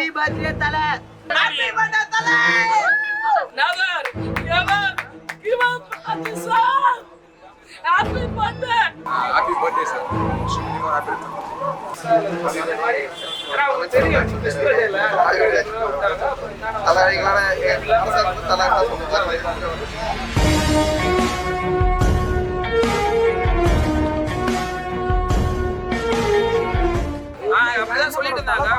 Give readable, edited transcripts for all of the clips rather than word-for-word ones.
Happy birthday தல. Happy birthday தல. Never, ever give up on this song. Happy birthday. Happy birthday, sir. அப்படிதான் சொல்லிட்டு இருந்தாங்க.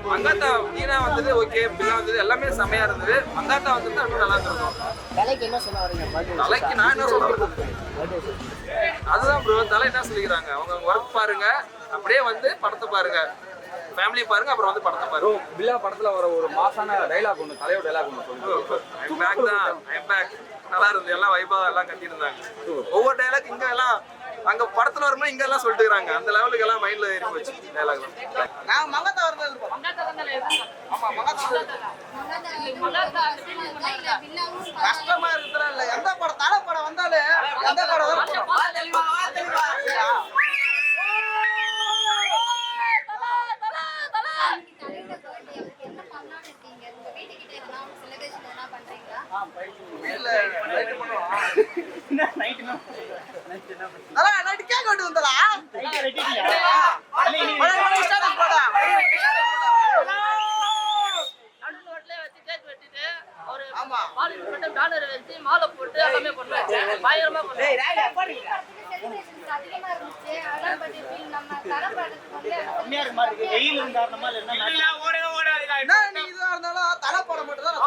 மங்காத்தா தீனா வந்தது ஓகே, பில்லா வந்தது எல்லாமே செமையா இருந்தது. மங்காத்தா வந்தது இன்னும் நல்லா இருந்திருக்கும். தலைக்கு என்ன சொல்ல வரீங்க? தலைக்கு நான் என்ன சொல்றது, அதுதான் ப்ரோ. தலை என்ன சொல்லிக்கிறாங்க, அவங்க ஒர்க் பாருங்க, அப்படியே வந்து படத்தை பாருங்க, ஃபேமிலி பாருங்க, அப்புறம் வந்து படத்தை பாருங்க. பில்லா படத்துல வர ஒரு மாசான டைலாக் ஒன்று, தலையோட டைலாக் ஒன்று சொல்லுங்க. ஐம் பேக் தான், ஐம் பேக். நல்லா இருந்தது, எல்லாம் வைபா எல்லாம் கட்டியிருந்தாங்க. ஒவ்வொரு டைலாக் இங்க எல்லாம் அங்க படத்துல வரும்போது இங்க எல்லாம் சொல்லிட்டு இருக்காங்க. அந்த லெவலுக்கு எல்லாம் மைண்ட்ல ஏறி போச்சு டைலாக். நான் மங்கத்தா வரது. ஆமா மங்கத்தா. கஷ்டமா இருக்குற இல்ல. எந்த படம் தல படம் வந்தாலே எந்த படம் வரும்? மாலை போட்டு எல்லாமே பண்ணுவேன். பயங்கரமா பண்ணுவேன். தலை போட மட்டும் தான்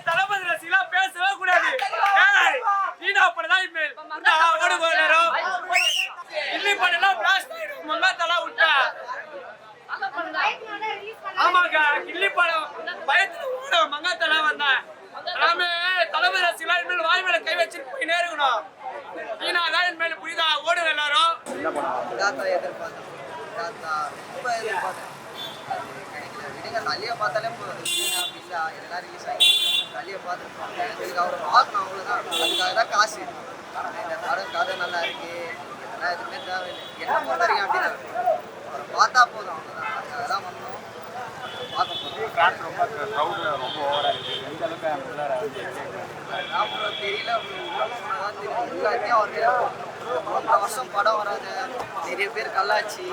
தளபதி ரசிகா பேசவே கூடாது. இல்லி பண்ணலாம் பிளாஸ்ட் மங்காத்தலா விட்டா. ஆமாக்கா, கில்லி படம் பயத்துல ஓட மங்காத்தலா வந்தா எல்லாமே தளபதி ரசிகா இனிமேல் வாய் மேல கை வச்சுட்டு போய் நேருக்கணும். நீனா தான் இனிமேல் புரியுதா, ஓடுங்க எல்லாரும். தலையை பார்த்தாலே எல்லாம் ரிலீஸ் ஆகி தலையை பார்த்துருப்பாங்க. இதுக்கு அவர் பார்க்கணும், அவ்வளோதான். அதுக்காக தான் காசு. இந்த படம் கதை நல்லா இருக்கு, இதெல்லாம் எதுவுமே தேவையில்லை. என்ன பண்ணுறீங்க அப்படின்னா அவரை பார்த்தா போதும், அவ்வளோதான். அதுக்காக தான் வந்தோம், பார்க்க போதும். ரொம்ப ஓவரா இருக்கு. எந்த அளவுக்கு தெரியல, எல்லாத்தையும் அவர் ஒன்றரை வருஷம் படம் வராது. நிறைய பேர் கல்லாச்சு,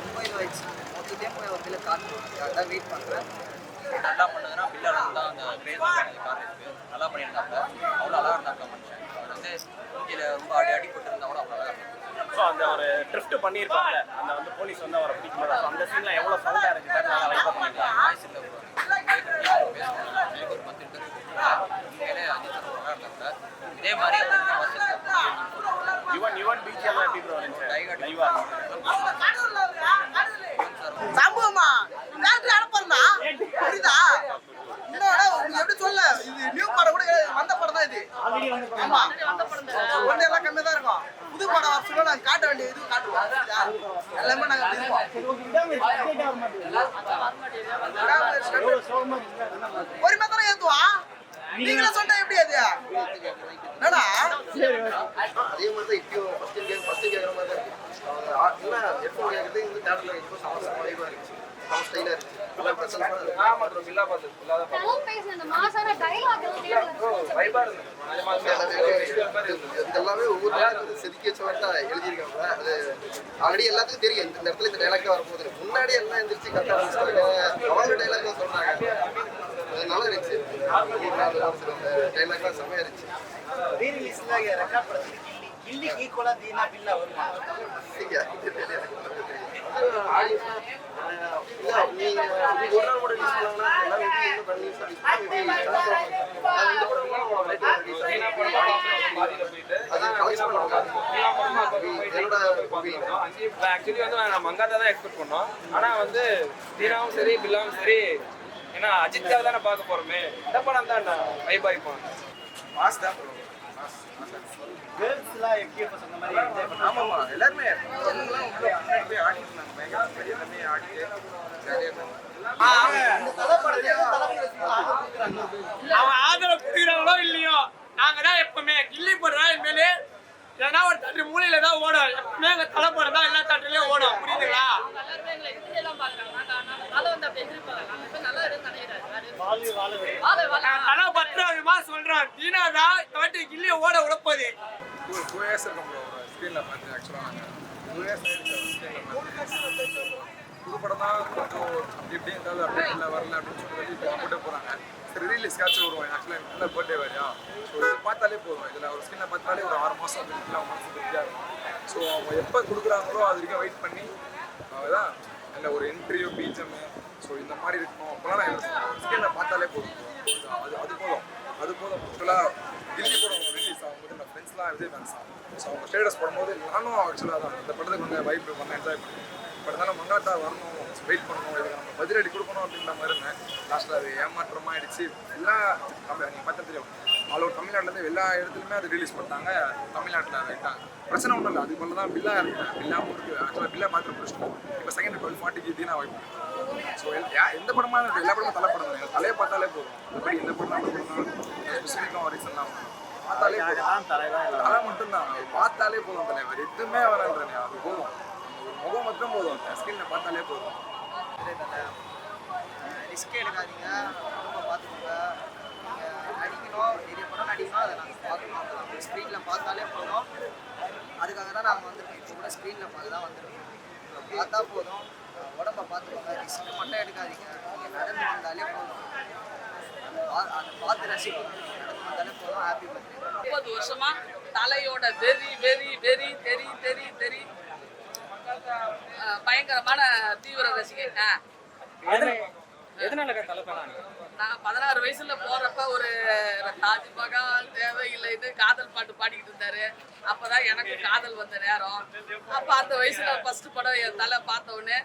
ரொம்ப இது வச்சு மொத்தத்தையும் போய் ஒரு பில்லை காட்டணும். அதுக்காக தான் வெயிட் பண்ணுறேன். நல்லா பண்ணதுன்னா பில்லால தான் அந்த கிரேஸ் காரணத்துக்கு நல்லா பண்ணியிருந்தாங்க. அவ்வளோ அழகாக இருந்தாங்க மனுஷன். அவர் வந்து மூஞ்சியில் ரொம்ப அடிபட்டு இருந்தால் கூட அவ்வளோ அழகாக இருந்துச்சு. ஸோ அந்த ஒரு ட்ரிஃப்ட் பண்ணியிருப்பாங்க, அந்த வந்து போலீஸ் வந்து அவரை பிடிக்கும்போது அந்த சீன்லாம் எவ்வளோ சவுண்டாக இருக்குது, நல்லா வைப்பாக பண்ணியிருக்காங்க. வாய்ஸ் இல்லை ஒரு 10 இன்டர்வியூ உண்மையிலே அஜித் சார் அழகாக இருந்தாங்க. இதே மாதிரி யுவன் பிஜிஎம் எப்படி ப்ரோ இருந்துச்சு? லைவா சம்பவமா அனுப்புறா புரியுதா? இன்னொட உங்களுக்கு எப்படி சொல்ல, இது நியூ படம் கூட வந்த படம் தான் இது. ஆமா, ஒன்று எல்லாம் கம்மியாக தான் இருக்கும். புது படம் வருஷம் நாங்கள் காட்ட வேண்டிய இது காட்டுவோம். எல்லாமே நாங்கள் அப்படி இருக்கோம். பொறுமையாக தானே ஏற்றுவோம். நீங்களே சொன்னா எப்படி அது என்னடா? அதே மாதிரி தான் இப்பயும் ஃபர்ஸ்ட் கேட்குற மாதிரி தான் இருக்கு. ஹெட்ஃபோன் கேட்குறது இந்த தேட்டரில் இப்போ சமஸ்தமாக வைபாக இருந்துச்சு, சம ஸ்டைலாக இருந்துச்சு. நல்லா பிரசன்ஸாக இருந்துச்சு. ஆமா ப்ரோ, பில்லா பார்த்தது பில்லா தான் வைபா இருந்தது. இதெல்லாமே ஒவ்வொரு டைலாக் செதுக்கி வச்ச மாதிரி தான் எழுதியிருக்காங்க. அது ஆல்ரெடி எல்லாத்துக்கும் தெரியும், இந்த இடத்துல இந்த டைலாக் தான் வரப்போகுது. முன்னாடி எல்லாம் எந்திரிச்சு கரெக்டாக ஆரம்பிச்சிட்டாங்க. அவங்க டைலாக் தான் சொன்னாங்க, நல்லா இருந்துச்சு. டைலாக்லாம் செம்மையாக இருந்துச்சு. கில்லிக்கு ஈக்குவலா தீனா பில்லா வருமா? ஆக்சுவலி வந்து நான் மங்காத்தா தான் எக்ஸ்பெக்ட் பண்ணோம். ஆனா வந்து தீனாவும் சரி பில்லாவும் சரி, ஏன்னா அஜித்காக தானே பார்க்க போறோமே, இந்த படம் தான் வைப் ஆகிப்போம். மாஸ் தான் கேர்ள்ஸ்லாம் எப்படி சொன்ன மாதிரி என்ஜாய் பண்ணாங்க. ஆமாம்மா, எல்லாருமே பொண்ணுங்களாம் உள்ள போய் ஆடிட்டு இருந்தாங்க. பயங்கர பெரிய தண்ணி ஆடிட்டு ஜாலியாக இருந்தாங்க. இந்த தலை படத்துல தளபதி இல்லைன்னா ஒரு தேட்டர் மூலையில தான் ஓடும். எப்பவுமே எங்க தலை படம் தான் எல்லா தேட்டர்லயும் ஓடும். புரியுதுங்களா? தலை 10 மாசம் சொல்றான். தீனா தான் இந்த வாட்டி கில்லிய ஓட உழப்பது. ஒரு 2 இயர்ஸ் இருக்கும் ப்ரோ. ஸ்க்ரீனில் பார்த்து ஆக்சுவலாக நாங்கள் 2 இயர்ஸ் புது படம் தான் கொஞ்சம் அப்படி இப்படி இருந்தாலும் அப்படியே இல்லை வரல அப்படின்னு சொல்லி இப்போ போட்டே போகிறாங்க. சரி ரிலீஸ்க்காச்சும் வருவோம். ஆக்சுவலாக எனக்கு நல்ல பர்த்டே வரையா. ஸோ இது பார்த்தாலே போதும். இதில் ஒரு ஸ்க்ரீனில் பார்த்தாலே ஒரு 6 மாதம் அப்படின்னா மனசு திருப்தியாக இருக்கும். ஸோ அவங்க எப்போ கொடுக்குறாங்களோ அது வரைக்கும் வெயிட் பண்ணி அதுதான் இல்லை ஒரு இன்டர்வியூ பிஜிஎம் ஸோ இந்த மாதிரி இருக்கணும். அப்போலாம் நான் ஸ்க்ரீனில் பார்த்தாலே போதும். அது போதும் ஆக்சுவலாக கில்லி படம் ரிலீஸ் ஆகும்போது என் ஃப்ரெண்ட்ஸ்லாம் விஜய் ஃபேன்ஸ் ஸோ அவங்க ஸ்டேட்டஸ் போடும்போது நானும் ஆக்சுவலாக தான் இந்த படத்துக்கு வந்து வைப் பண்ண என்ஜாய் பண்ணேன். பட் இருந்தாலும் மங்காத்தா வரணும், வெயிட் பண்ணணும், இதுக்கு நம்ம பதிலடி கொடுக்கணும் அப்படின்ற மாதிரி இருந்தேன். லாஸ்ட்டில் அது ஏமாற்றமாக ஆயிடுச்சு. எல்லாம் நம்ம நீங்கள் பார்த்தா தெரியும் ஆல் ஓவர் தமிழ்நாட்டிலேருந்து எல்லா இடத்துலையுமே அது ரிலீஸ் பண்ணிட்டாங்க. தமிழ்நாட்டில் வைட்டாங்க. பிரச்சனை ஒன்றும் இல்லை. அதுக்கு மேலே தான் பில்லா இருக்கேன். பில்லாமல் இருக்குது. ஆக்சுவலாக பில்லா மாத்திரம் பிடிச்சிட்டோம். இப்போ செகண்ட் 12:40 நான் வைப்பேன். ஸோ எந்த படமாக இருக்குது எல்லா படமும் தலை படம் தான். தலையை பார்த்தாலே போதும். அப்படி எந்த படம் ஸ்பெசிஃபிக்காக ரீசன்லாம் பார்த்தாலே தலை மட்டும்தான். பார்த்தாலே போதும். தலைவர் எதுவுமே வரன்றேன். அது போதும். முகம் மட்டும் போதும். ஸ்கிரீனில் பார்த்தாலே போதும். ரிஸ்க் எடுக்காதீங்க, ரொம்ப பார்த்துக்கோங்க. நீங்கள் நடிக்கணும், நிறைய படம் நடிக்கணும், அதை நாங்கள் பார்க்கணும். அதை நம்ம ஸ்க்ரீனில் பார்த்தாலே போதும். அதுக்காக தான் நாங்கள் வந்துருக்கோம். இப்போ கூட ஸ்க்ரீனில் பார்த்து தான் வந்துருக்கோம். பார்த்தா போதும். உடம்பை பார்த்துக்கோங்க, ரிஸ்க் மட்டும் எடுக்காதீங்க. நீங்கள் நடந்து வந்தாலே போதும். அதை பார்த்து ரசிக்கணும். நடந்து வந்தாலே போதும். Happy birthday. 30 வருஷமா தலையோட வெறி வெறி வெறி தெரி தெரி தெரி பயங்கரமான தீவிர ரசிகை. நான் 16 வயசுல போறப்ப ஒரு தாஜ்மஹால் தேவையில்லை இது காதல் பாட்டு பாடிக்கிட்டு இருந்தாரு. அப்பதான் எனக்கு காதல் வந்த நேரம். அப்ப அந்த வயசுல ஃபர்ஸ்ட் படம் என் தலை பார்த்த உடனே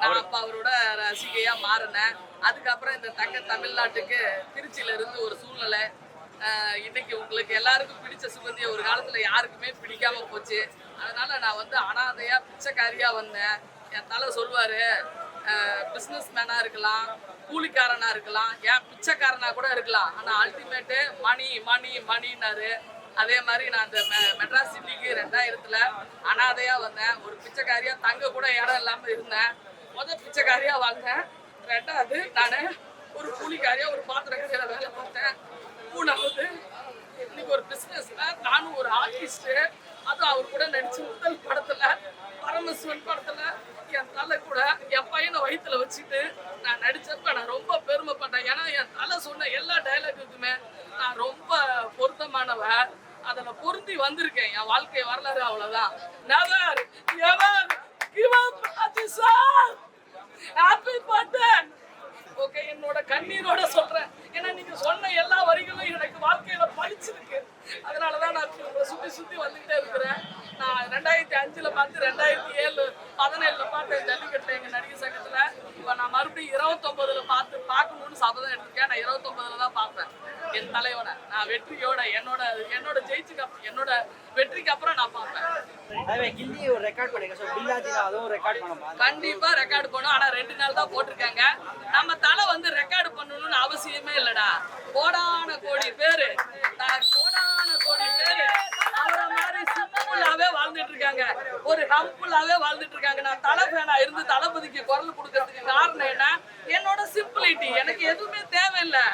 நான் அப்ப அவரோட ரசிகையா மாறினேன். அதுக்கப்புறம் இந்த தங்க தமிழ்நாட்டுக்கு திருச்சியில இருந்து ஒரு சூழ்நிலை. இன்னைக்கு உங்களுக்கு எல்லாருக்கும் பிடிச்ச சுகந்தியை ஒரு காலத்துல யாருக்குமே பிடிக்காம போச்சு. அதனால நான் வந்து அனாதையா பிச்சைக்காரியா வந்தேன். என் தலை சொல்வாரு பிஸ்னஸ் மேனா இருக்கலாம், கூலிக்காரனா இருக்கலாம், ஏன் பிச்சைக்காரனா கூட இருக்கலாம், ஆனா அல்டிமேட்டு மணி மணி மணின்னாரு. அதே மாதிரி நான் அந்த மெட்ராஸ் சிட்டிக்கு 2000 அனாதையா வந்தேன். ஒரு பிச்சைக்காரியா தங்க கூட இடம் இல்லாம இருந்தேன். பிச்சைக்காரியா வாழ்ந்தேன். 2வது நான் ஒரு கூலிக்காரியா ஒரு பாத்திர கடையில வேலை பார்த்தேன். 3வது இன்னைக்கு ஒரு பிசினஸ்ல நானும் ஒரு ஆர்டிஸ்ட். அதுவும் அவர் கூட நடிச்ச முதல் படத்துல பரமசிவன் படத்துல என் தலை கூட என் பையனை வயிற்றுல வச்சுட்டு நான் நடிச்சப்ப நான் ரொம்ப பெருமைப்பட்டேன். ஏன்னா என் தலை சொன்ன எல்லா டைலாக்குக்குமே நான் ரொம்ப பொருத்தமானவ. அதில் பொருந்தி வந்திருக்கேன். என் வாழ்க்கை வரலாறு அவ்வளவுதான். நெவர் எவர் கிவ் அப் அஜிசார். Happy birthday. ஓகே, என்னோட கண்ணீரோட சொல்றேன். ஏன்னா நீங்க சொன்ன எல்லா வரிகளும் எனக்கு வாழ்க்கையில பழிச்சிருக்கு. அதனாலதான் நான் சுத்தி சுத்தி வந்துகிட்டே இருக்கிறேன். நான் 2005 பார்த்து 2007 17 பார்த்தேன் ஜல்லிக்கட்டுல எங்க நடிகர் சங்கத்துல. இப்ப நான் மறுபடியும் 29 பார்க்கணும்னு சபதம் எடுத்திருக்கேன். நான் 29 தான் பார்ப்பேன் என் தலையோட. நான் வெற்றியோட என்னோட ஜெயிச்சுக்கு என்னோட வெற்றிக்கு அப்புறம் நான் பார்ப்பேன். கண்டிப்பா ரெக்கார்டு பண்ணும். ஆனா 2 நாள் தான் போட்டிருக்காங்க. நம்ம தலை வந்து ரெக்கார்டு பண்ணணும்னு அவசியமே இல்லடா. கோடான கோடி பேரு அவரை மாதிரி சிம்பிளாவே வாழ்ந்துட்டு இருக்காங்க. ஒரு ஹம்பிளாவே வாழ்ந்துட்டு இருக்காங்க. நான் தலை ஃபேனா இருந்து தளபதிக்கு குரல் கொடுக்கறதுக்கு காரணம் என்ன? என்னோட சிம்பிளிட்டி. எனக்கு எதுவுமே தேவையில்லை.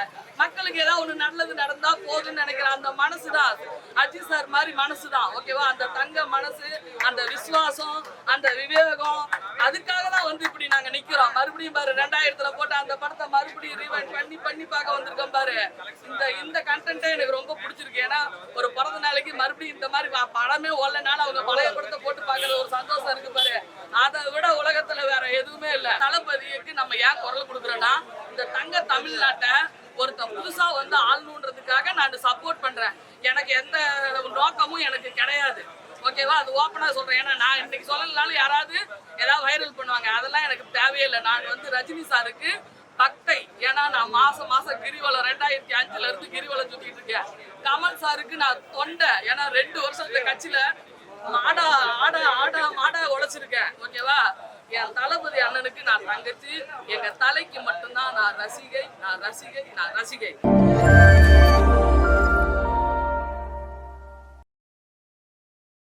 மக்களுக்கு ஏதாவது ஒண்ணு நல்லது நடந்தா போதும்னு நினைக்கிறேன். அந்த மனசுதான் அஜித் சார் மாதிரி மனசுதான். ஓகேவா? அந்த தங்க மனசு, அந்த விசுவாசம், அந்த விவேகம், அதுக்காக தான் வந்து இப்படி நாங்க நிக்கிறோம். மறுபடியும் பாரு 2000 போட்ட அந்த படத்தை மறுபடியும் ரீவைண்ட் பண்ணி பார்க்க வந்திருக்கோம் பாரு. இந்த கண்டென்ட்டே எனக்கு ரொம்ப பிடிச்சிருக்கு. ஏன்னா ஒரு பிறந்த நாளைக்கு மறுபடியும் இந்த மாதிரி படமே ஓடலனால அவங்க பழைய படத்தை போட்டு பார்க்கறது ஒரு சந்தோஷம் இருக்கு பாரு. அதை விட உலகத்துல வேற எதுவுமே இல்லை. தளபதிக்கு நம்ம ஏன் குரல் கொடுக்குறோம்னா, இந்த தங்க தமிழ்நாட்டை ஒருத்த புதுசா வந்து ஆளணுன்றதுக்காக நான் சப்போர்ட் பண்றேன். எனக்கு எந்த நோக்கமும் எனக்கு கிடையாது. ஓகேவா? அது ஓப்பனா சொல்றேன். ஏன்னா நான் இன்னைக்கு சொல்லலனாலும் யாராவது ஏதாவது வைரல் பண்ணுவாங்க. அதெல்லாம் எனக்கு தேவையில்லை. நான் வந்து ரஜினி சாருக்கு பக்தை. ஏன்னா நான் மாசம் கிரிவலம் 2005 இருந்து கிரிவலம் சுத்திட்டு இருக்கேன். கமல் சாருக்கு நான் தொண்டை. ஏன்னா 2 வருஷத்துல கட்சியில மாடா உழைச்சிருக்கேன். ஓகேவா? என் தளபதி அண்ணனுக்கு நான் தங்கச்சி. எங்க தலைக்கு மட்டும்தான் நான் ரசிகை.